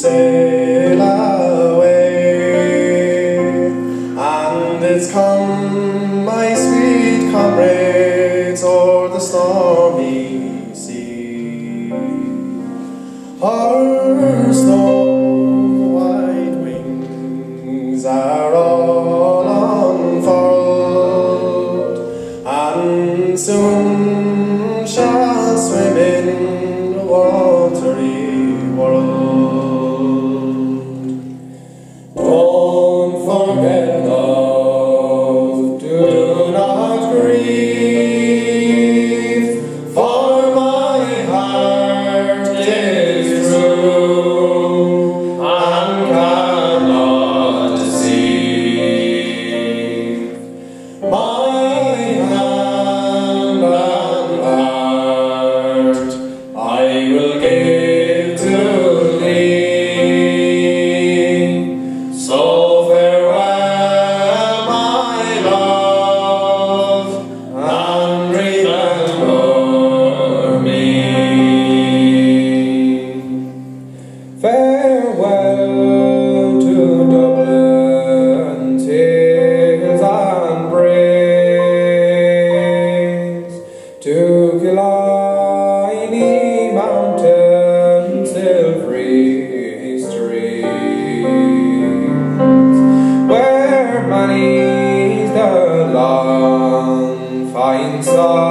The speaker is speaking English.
sail away. And it's come, my sweet comrades, o'er the stormy sea. Her snow-white wings are all unfurled, and soon shall swim in the watery world. Don't forget, love, do not grieve, for my heart is true and cannot deceive. My hand and heart I will give to thee. So farewell, my love, and remember me. Farewell to Dublin's hills and braes, to Kilcummin mountains, silvery streams, where many's the long fine sun